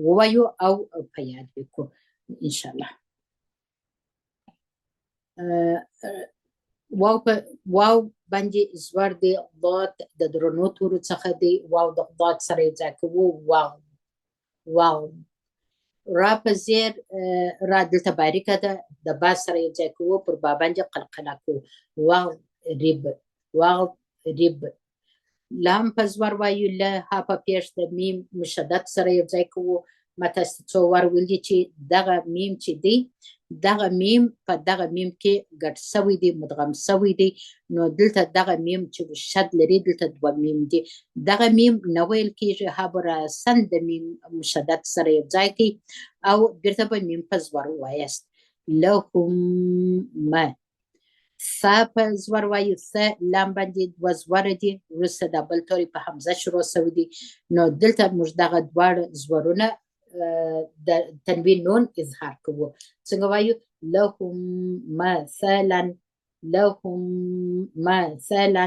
ووایو او په یاد وکړو ان شاء الله. واو باندې زور دی، ضاد د درنو تورو څخه دی، واو د ضاد سره یې ځای کوو، واو. را په زیر را دلته باریکه ده، د با سره یې ځای کوو، پر با باندې قلقله کوو، واغرب. لام په زور وایو، له ها په پیش د میم مشدد سره یو ځای کوو. ما تاسو څو ور ویلي چې دغه میم چې دی، دغه میم په دغه میم کې ګډ سوی دی، مدغم سوی دی، نو دلته دغه میم چې شد لري دلته دوه میم دی. دغه میم نه ویل کېږي، ها به راسن د میم مشدد سره یو ځای کوي او بیرته به میم په زور ووایاست. لهم. ثا په زور وایو، ث لام باندې دوه زوره دي، وروسته د بل توري په حمزه شروع سوي دي، نو دلته موږ دغه دواړه زورونه د تنوین نون اظهار کوو. څنګه وایو؟ لهم مثلا، لهم مثلا.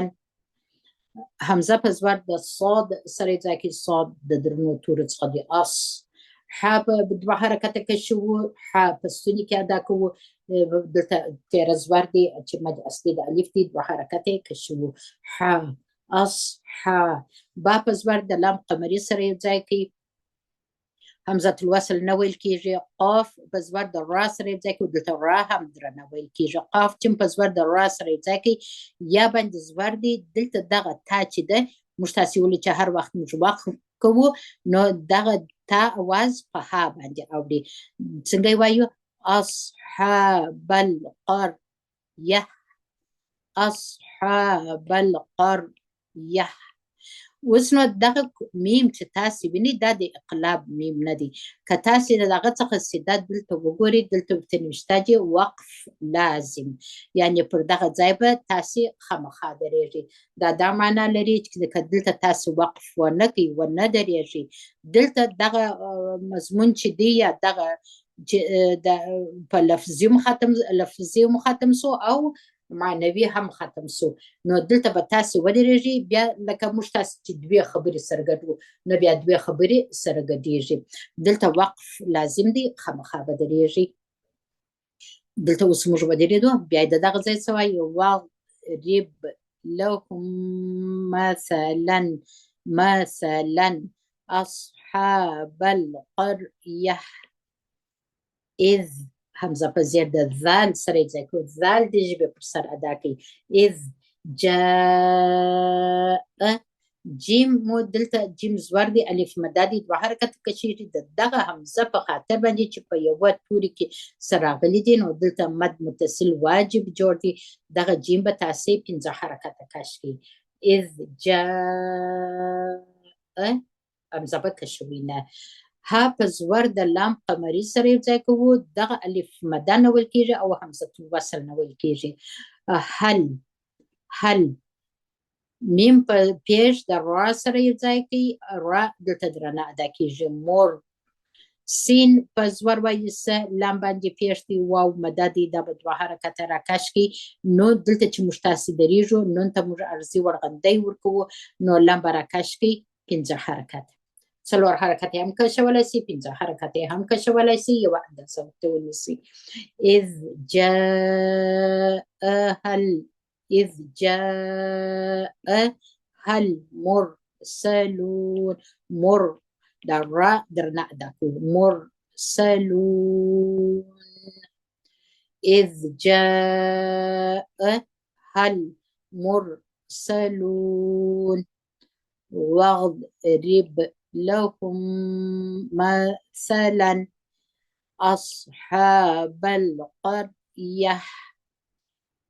حمزه په زور د صاد سره ځای کې، صاد د درنو تورو څخه دی، اس. ح په دوه حرکته کې شو، ح په ستوني کې ادا کوو، دلته تیره زور دی چې مد اصلي د الف دی، دوه حرکته کې شو، ح اس ح. با په زور د لام قمري سره یو ځای کوي، همزه الوصل نه ویل کېږي. قاف په زور د را سره یو ځای کوي، دلته را هم درنه ویل کېږي. قاف چې په زور د را سره یو ځای کوي، یا باندې زور دی، دلته دغه تا چې ده موږ تاسې ولې چې هر وخت موږ وقف کوو، نو دغه تا اواز په ها باندې اوري. څنګه وایو؟ اصحاب القريه، اصحاب القريه. اوس نو دغه میم چې تاسې وینئ دا د اقلاب میم نه دی. که تاسې د هغه څخه سیده دلته وګورئ، دلته ورته نوشته چې وقف لازم، یعنې پر دغه ځای به تاسې خامخا درېږئ. دا معنا لري چې که دلته تاسې وقف ونه کوئ، ونه درېږئ، دلته دغه مضمون چې دی یا دغه چې په لفظي ختم سو او معنوي هم ختم سو، نو دلته به تاسې ودرېږئ، بیا لکه موږ تاسې چې دوې خبرې سره ګډو، نو بیا دوې خبرې سره ګډېږي. دلته وقف لازم دی، خامخا به درېږئ. دلته اوس موږ ودرېدو، بیا د دغه ځای څه وایي؟ واضرب لهم مثلا، مثلا اصحاب القريه اذ. همزه په زیر د ذال سره یې ځای کوو، ذال د ژبې پر سر ادا کوي. اذ جاء. جیم مو دلته جیم زور دی، الف مده دی، دوه حرکت کشیږي. د دغه همزه په خاطر باندې چې په یوه توري کې سره راغلي دي، نو دلته مد متصل واجب جوړ دی، دغه جیم به تاسې پنځه حرکته کش کړي. اذ جاء همزه به کشوي نه. ها په زور د لام قمري سره یو ځای کوو، دغه الف مده نه ویل کېږي او همزه الوصل نه ویل کېږي. هل، هل. میم په پیش د را سره یو ځای کوي، را دلته درنه ادا کېږي. مور. سین په زور وایي، سه لام باندې پیش دی، واو مده دی، دا به دوه حرکته راکش کړي، نو دلته چې موږ تاسې درېږو، نون ته موږ عرضي ورغندی ورکوو، نو لام به راکش کړي پنځه حرکته. څلور حرکت هم کشولی سي، پنځه حرکت هم کشولی سي، یوه اندازه ورته ونیسئ. اذ جاء هل، اذ جاء هل مرسلون. مر دا را درنه ادا کوو، مرسلون. اذ جاء هل مرسلون. واضرب لهم مثلا أصحاب القرية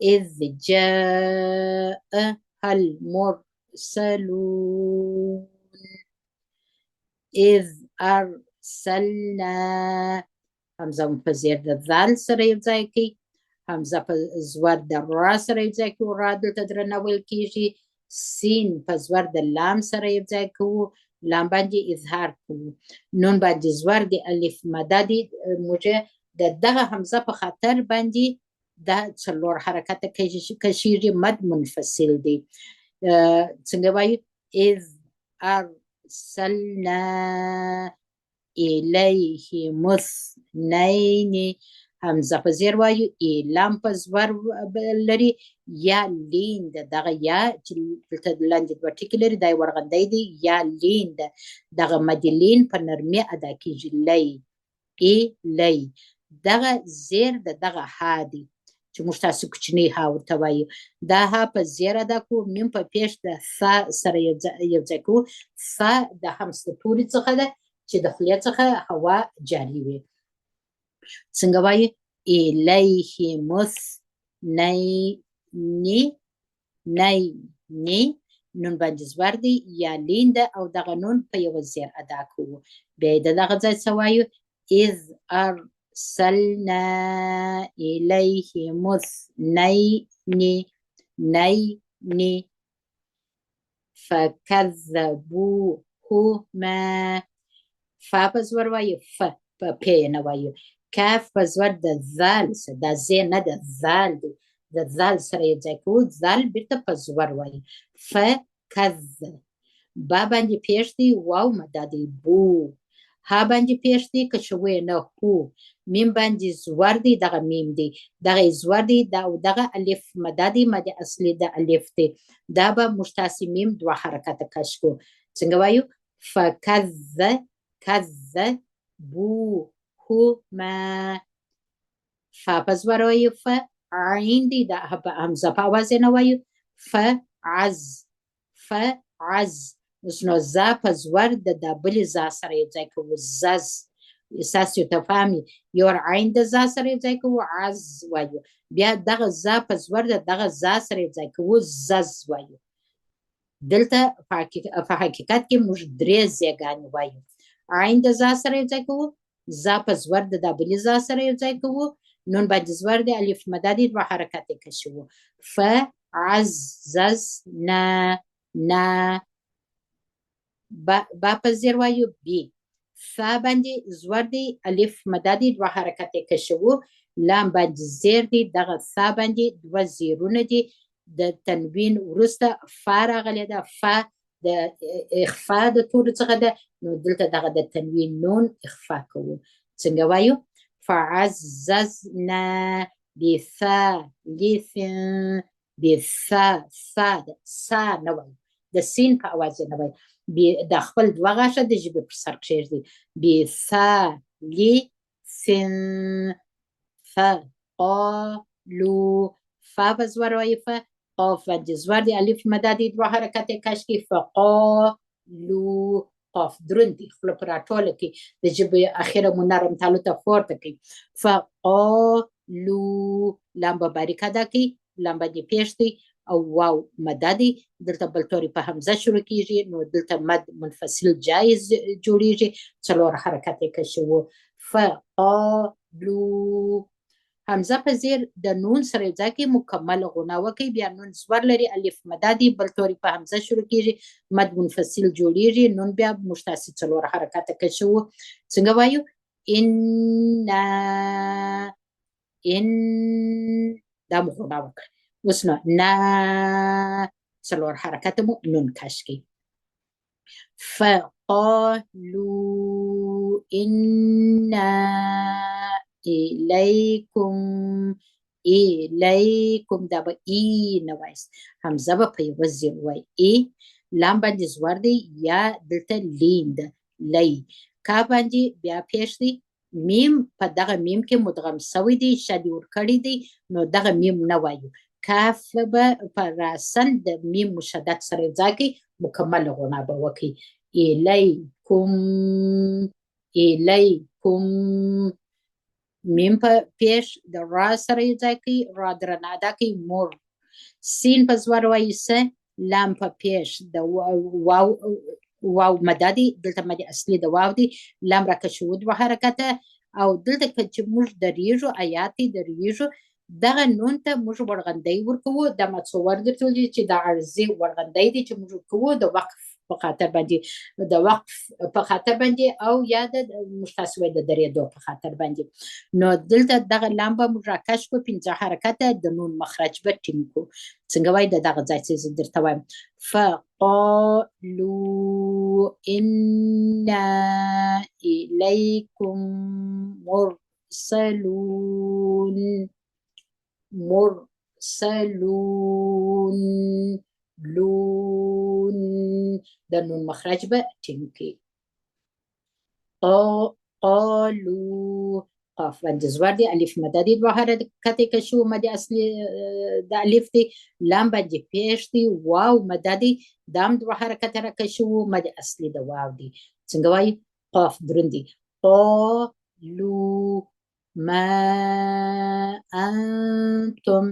إذ جاء المرسلون إذ أرسلنا. همزه په زیر د ذال سره یو ځای کوي، همزه په زور د را سره یو ځای کوي، را دلته درنه ویل کېږي. سین په زور د لام سره یو ځای کوو، لام باندې اظهار کوو. نون باندې زور د الف مده دی، موږ د دغه همزه په خاطر باندې دا څلور حرکته کشیږي، مد منفصل دی. څنګه وایي؟ اذ ارسلنا الیه مثنین همزه په زیر وایو لام په زور لري یا لین ده دغه یا چې دلته لاندې دوه ټکي لري دا ورغندی دی یا لین ده دغه مد لین په نرمي ادا کیږي لی دغه زیر ده دغه ها دی چې موږ تاسو کوچنی ها ورته وایو دا ها په زیر ادا کوو میم په پیش د ثا سره یو ځای کوو ثا د همس د توري څخه ده چې د خولې څخه هوا جاری وي څنګه وایي الیه مثنین نون باندې زور دی یا لین ده او دغه نون په یو زیر ادا کوو بیا د دغه ځای څه وایو اذ ارسلنا الیه مثنین فکذبوهما فا په زور وایو په پی نه وایو کاف په زور د ذال سره دا زی نه د ذال دی د ذال سره یې ځای کوو ذال بیرته په زور وایو فکذ با باندې پیش دی واو مدا دی بو ها باندې پیش دی که شوی نه هو میم باندې زور دی دغه میم دی دغه زور دی دغه الف مدا دی مد اصلي د الف دی دا به مشتاسی میم دوه حرکت کش کو څنګه وایو فکذبوهما فا په زور وایو ف عین دی دا همزه په आवाज نه وایو فعز اوس نو زا په زور د بل زا سره یو ځای کوو زز احساس یو تفاهمي یو عین د زا سره یو ځای کوو عز وایو بیا دغه زا په زور دغه زا سره یو ځای کوو زز وایو دلته په حقیقت کې موږ درې زیګانې وایو عین د زا سره یو ځای کوو زا په زور د بل زا سره یو ځای کوو نون باندې زور دی الف مدادي دوه حرکت کشو فعززنا نا با په زیر وایو بی فا باندې زور دی الف مدادي دوه حرکت کشو لام باندې زیر دی دغه ثا باندې دوه زیرونه دي د تنوین ورسته فا راغلی ده فا د اخفا د تور څخه ده نو دلته دغه د تنوین نون اخفا کوو څنګه وایو فعززنا بثالث سا نه وایو د سین په आवाज نه وایو د خپل دوه غاښه د ژبې پر سر کښېږدي بثالث فقالو فا به زور وایو ف قاف باندې زور دی الف مدادي دوه حرکت کش کی فقالو قاف دروند دی خپل پر ټوله کې د ژبې اخره مو نرم تالو ته پورته کوي فقالو لام به باریک ادا کوي لام باندې پیش دی او واو مدادي دلته بل توري په همزه شروع کیږي نو دلته مد منفصل جایز جوړیږي څلور حرکت کشو فقالو همزه په زیر د نون سره ځای کې مکمل غونه وکي بیا نون زور لري الف مدادي بل توري په همزه شروع کیږي مد منفصل جوړیږي نون بیا مشتاسی څلور حرکت کشو څنګه وایو ان دا مغونه وکړه اوس نو نا څلور حرکت مو نون کش کی فقالوا إنا إليكم دا به ای نوایست همزه به په یوه زیر وای ای لام باندې زور دی یا دلته لین ده لی کا باندې بیا پیش دی میم په دغه میم کې مدغم سوی دی شدی ورکړی دی نو دغه میم نه وایو کاف به پر راسن د میم مشدد سره ځای کې مکمل غونه به وکي الیکم میم په پیش د را سره ځای کې را درنه ادا کوي مور سین په زور وایي سه لام په پیش د واو مدادي دلته مدي اصلي د واو دی لام را کشود و حرکته او دلته چې موږ دریږو آیاتي دریږو دغه نون ته موږ ورغندۍ ورکوو د متصور درته چې د عرضي ورغندۍ دي چې موږ کوو د وقف په خاطر باندې د وقف په خاطر باندې او یا د مشتسوي د درېدو په خاطر باندې نو دلته دغه لامبه موږ راکش کو پنځه حرکت د نون مخرج به ټینګ کو څنګه وای دغه ځای چې درته وایم فقالوا إنا إليكم مرسلون مرسلون لون د نون مخرج به ټینګ کړي. قالوا قاف باندې زور دی، الف مده دی، دوه حرکت کشو مده اصلي د الف دی، لام باندې پیش دی، واو مده دی، دام دوه حرکت را کشو مده اصلي د واو دی. څنګه وایي؟ قاف دروندي. قالوا ما انتم،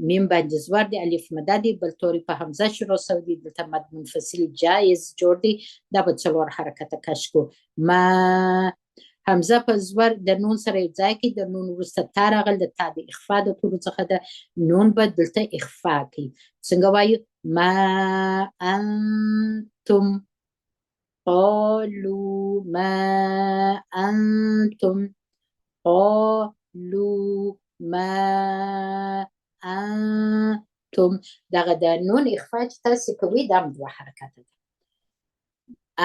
میم باندې زور دی، الف مده دی، بل توري په حمزه شروع سوی دی، دلته مد منفصل جایز جوړ دی، دا به څلور حرکته کش کو. ما حمزه په زور د نون سره یو ځای کې، د نون وروسته تا راغل، د تا د اخفا د تورو څخه د نون به دلته اخفا کوي. څنګه وایو؟ ما انتم. قالوا ما انتم. قالوا ما انتم. دغه د نون اخفا چې تاسو کوئ دا هم دوه حرکته ده.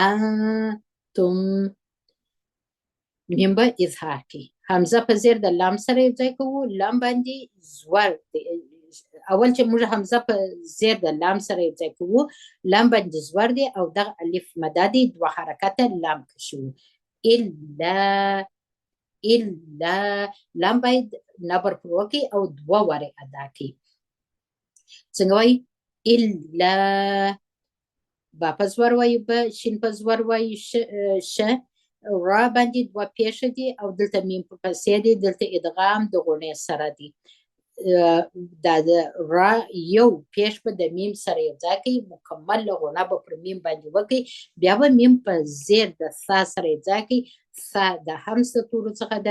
انتم میم به اظهار کی. حمزه په زیر د لام سره یو ځای کوو، لام باندې زور دی. اول چې موږ حمزه په زیر د لام سره یو ځای کوو، لام باندې زور دی او دغه الف مده دی، دوه حرکته لام کشو. الا لام باید نبر پر وکړي او دوه وارې ادا کړي. څنګه وایي؟ الا با په زور وایي، به شین په زور وایي، شه را باندې دوه پیښه دي او دلته میم په پسې دی، دلته ادغام د غونې سره دی. دا د را یو پیش به د میم سره یو ځای کوي، مکمل غونه به پر میم باندې وکړي، بیا به میم په زیر د ثا سره یو ځای کوي، ثا د همس د تورو څخه د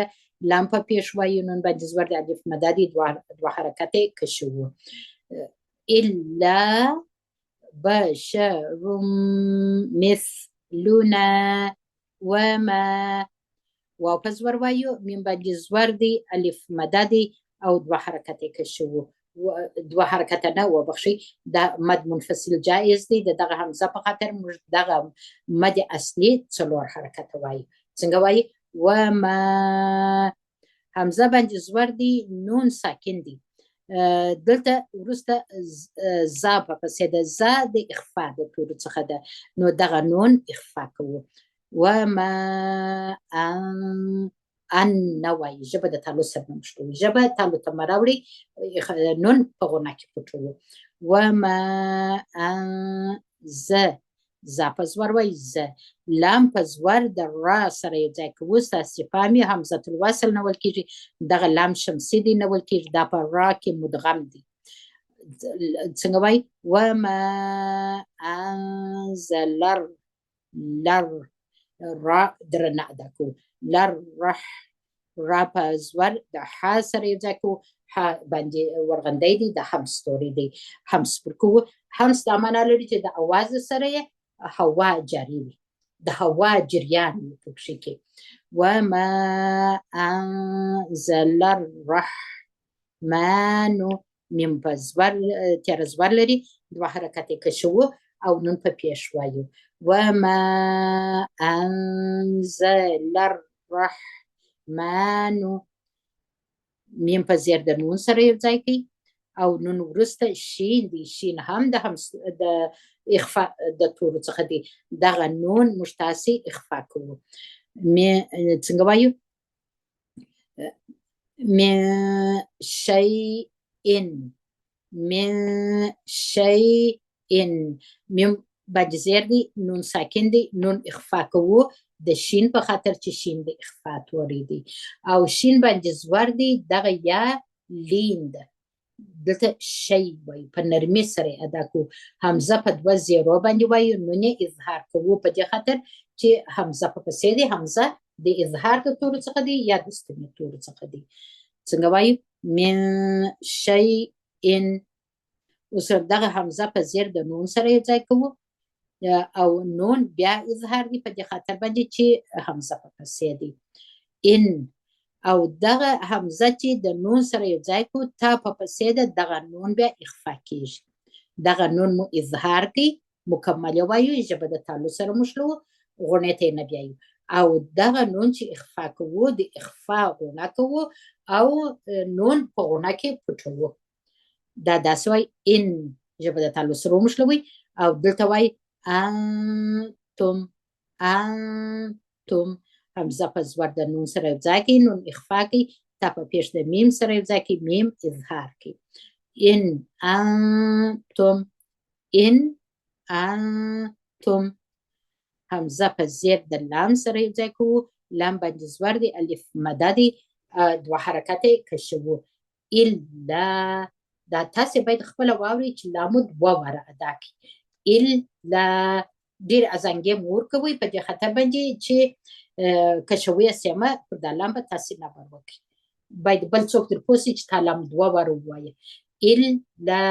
لام په پیش وایي، نون باندې زور د الف مده دی، دوه حرکته کشو. الا بشر مثلنا وما، واو په زور وایو، میم باندې زور دی، الف مده دی او دوه حرکته کشو. دوه حرکته نه وبخښئ، دا مد منفصل جایز دی، د دغه حمزه په خاطر موږ دغه مد اصلي څلور حرکته وایو. څنګه وایي؟ وما حمزه باندې زور دی، نون ساکن دی، دلته وروسته زا په پسې ده، زا د اخفا د تورو څخه ده، نو دغه نون اخفا کوو. وما ان نه وایي، ژبه د تالو سره نه مشکوي، ژبه تالو ته مراوړي، نون په غونه کې پټوو. وما زه، زا په زور وایي، زه لام په زور د را سره یو ځای کوو، ستاسې پام وي همزه الوصل نه ویل کېږي، دغه لام شمسي دی نه ویل کېږي، دا په را کې مدغم دی. څنګه وایي؟ وما انزلر لر را درنه ادا کوو، لر رح را په زور د ح سره یو ځای کوو، ح باندې ورغندی دی، د همس توری دی، همس پر کوو. همس دا معنا لري چې د اواز سره یې هوا جاری وي، د هوا جریان وي په پښې کې. وما انزل الرحمن، میم په زور تیاره زور لري، دوه حرکت یې کشو او نون په پیش وایو. وما انزل الرحمن، میم په زیر د نون سره یو ځای کوي او نون وروسته شین دی، شین هم د اخفا د تورو څخه دی، دغه نون موږ تاسې اخفا کوو. څنګه وایو؟ من شیء، من شیء، میم باندې زیر دی، نون ساکن دی، نون اخفا کوو د شین په خاطر چې شین د اخفا توری دی، او شین باندې زور دی، دغه یا لین ده، دلته شی وایي، په نرمي سره ادا کوو. حمزه په دوه زیرو باندې وایو، نون یې اظهار کوو په دې خاطر چې حمزه په پسې دی، حمزه د اظهار د تورو څخه دی یا د ستنې تورو څخه دی. څنګه وایو؟ من شیء، اوس دغه حمزه په زیر د نون سره یې ځای کوو او نون بیا اظهار دی په دې خاطر باندې چې حمزه په پسې دی. ان، او دغه حمزه چې د نون سره یو ځای کو، تا په پسې ده، دغه نون بیا اخفا کیږي، دغه نون مو اظهار کوي، مکمل وایو، ژبه د تالو سره مشلو، غونې ته نه بیایو. او دغه نون چې اخفا کوو د اخفا غونه کوو او نون په غونه کې پټوو دا داسې وایي ان ژبه د تالو سره ومشلوئ او دلته وایي انتم انتم همزه په زور د نون سره یو ځای کوي نون اخفا کوي تا په پیش د میم سره یو ځای کوي میم اظهار کوي ان انتم ان انتم همزه په زیر د لام سره یو ځای کوو لام باندې زور دی الف مده دی دوه حرکت یې کشوو الا دا تاسې باید خپله واورئ چې لامو دوه واره ادا کړي الا ډېر ازانګې مو ورکوئ په دې خاطر باندې چې کشوي سیمه پر دا لام به تاسې نبر وکړي باید بل څوک در پوه سي چې تا لام دوه واره ووایه الا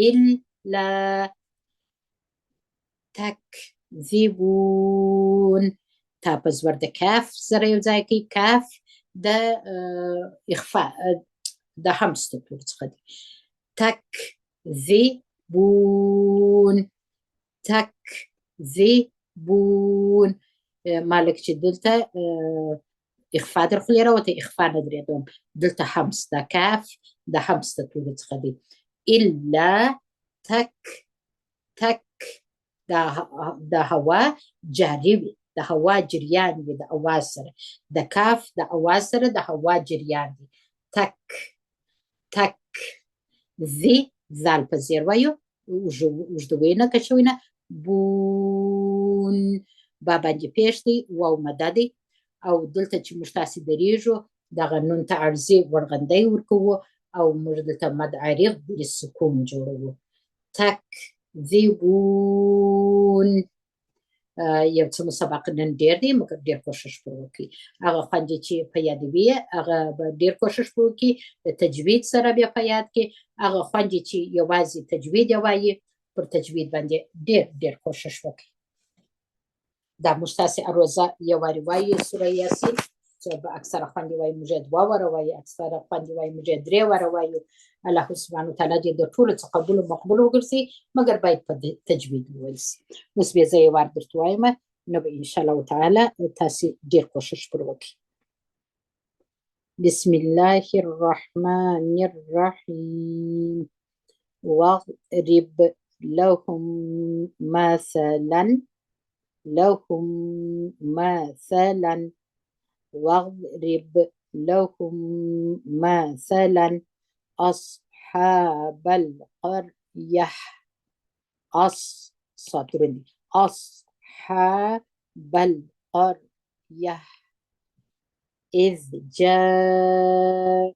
الا تکذبون تا په زور د کاف سره یو ځای کوي کاف د اخفا د همس د تور څخه دی تکذبون تکذبون مالک چې دلته اخفا در خولې راوته اخفا نه درېدم دلته همس د کاف د همس د تور څخه دی الا تک د هوا جاری وي د هوا جریان وي د اواز سره د کاف د اواز سره د هوا جریان وي تک ذی ذال په زیر وایو اوږدوي نه کشوي نه بون با باندې پیش دی واو مده دی او دلته چې موږ تاسې درېږو دغه نون ته عرضي ورغندی ورکوو او موږ دلته مد عریض د سکون جوړوو تکذبون یو څه مسابقه نن ډېر دی مګر ډېر کوشش به وکړي هغه خوندې چې په یادوي هغه به ډېر کوشش به وکړي د تجوید سره بیا په یاد کې هغه خوندې چې یوازې تجوید یې وایي پر تجوید باندې ډېر ډېر کوشش وکړي دا موږ تاسې روزه یو وارې وایي سوره یاسین چې به اکثره خوندې وایي موږ یې دوه واره وایي اکثره خوندې وایي موږ یې درې واره وایو الله سبحانه وتعالی دې د ټولو څه قبول او مقبول وګرځي مګر باید په تجوید وویل سي اوس بیا زه یو وار درته وایم نو به انشاءالله تعالی تاسې ډېر کوشش پر وکړي بسم الله الرحمن الرحیم واضرب لهم مثلا واضرب لهم مثلا أصحاب القرية أصحاب القرية إذ جاءها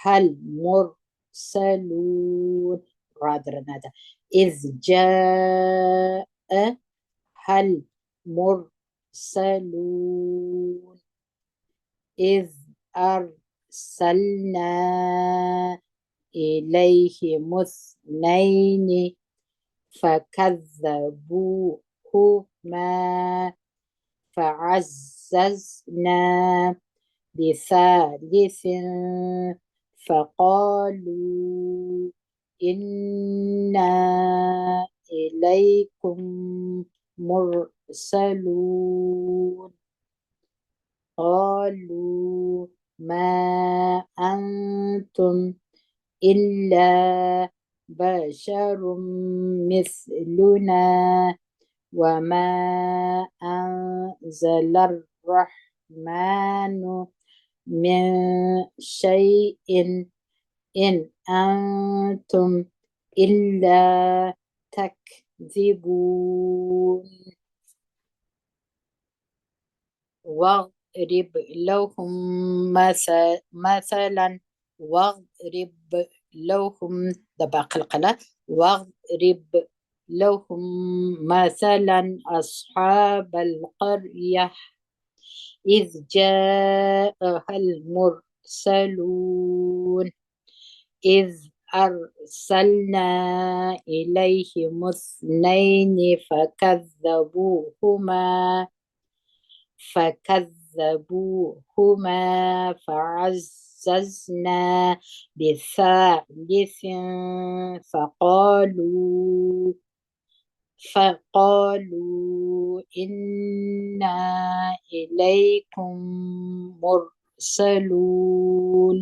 المرسلون إذ جاءها المرسلون إذ أرسلنا إليهم اثنين فكذبوهما فعززنا بثالث فقالوا إنا إليكم مرسلون قالوا ما أنتم إلا بشر مثلنا وما أنزل الرحمن من شيء إن أنتم إلا تكذبون واضرب لهم مثلا واضرب لهم دباق القلة واضرب لهم مثلا أصحاب القرية إذ جاءها المرسلون إذ أرسلنا إليهم اثنين فكذبوهما فعززنا بثالث فقالوا إنا إليكم مرسلون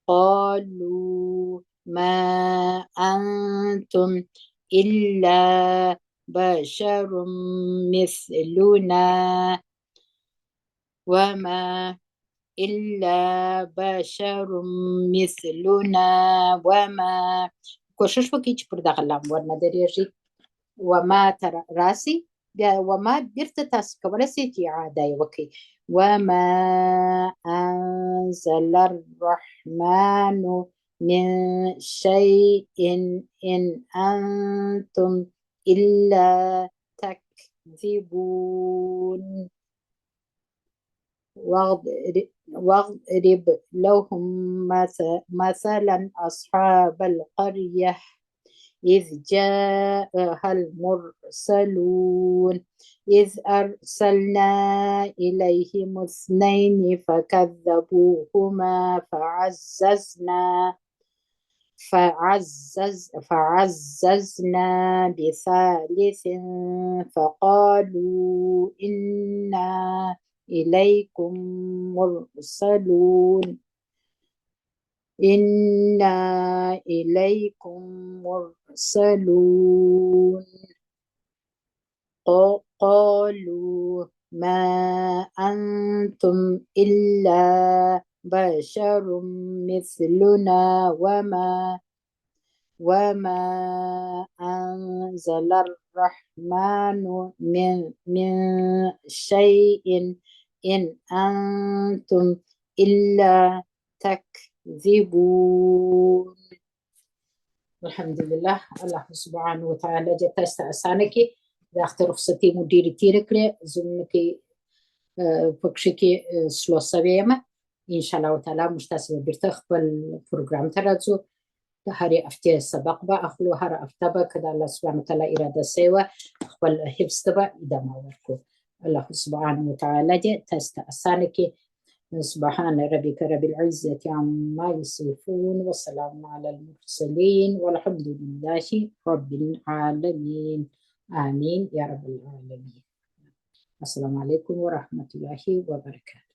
قالوا ما أنتم إلا بشر مثلنا وما إلا بشر مثلنا وما کوشش وکړئ چې پر دغه لام ورنه درېږي وما تر راسي بیا وما بیرته تاسو کولی شئ چې اعاده یې وکړئ وما أنزل الرحمن من شيء إن أنتم إلا تكذبون واضرب لهم مثلا أصحاب القرية إذ جاءها المرسلون إذ أرسلنا إليهم اثنين فكذبوهما فعززنا بثالث فقالوا إنا إليكم مرسلون إنا إليكم مرسلون قالوا ما أنتم إلا بشر مثلنا وما أنزل الرحمن من شيء إن أنتم إلا تكذبون. الحمد لله. الله سبحانه وتعالى جتاست أسانكي داخل رخصتي مديري تيركلي زمنكي فكشكي سلو سويما إن شاء الله تعالى مشتاسبة برتخبل البروغرام ترازو هاري أفتي سبق با أخلو هار أفتبا كده الله سبحانه وتعالى إرادة سيوا أخبل حفظ تبا إذا ما وركو الله سبحانه وتعالى جتاست أسانكي سبحان ربك رب العزة عما يصفون والسلام على المرسلين والحمد لله رب العالمين آمين يا رب العالمين. السلام عليكم ورحمة الله وبركاته.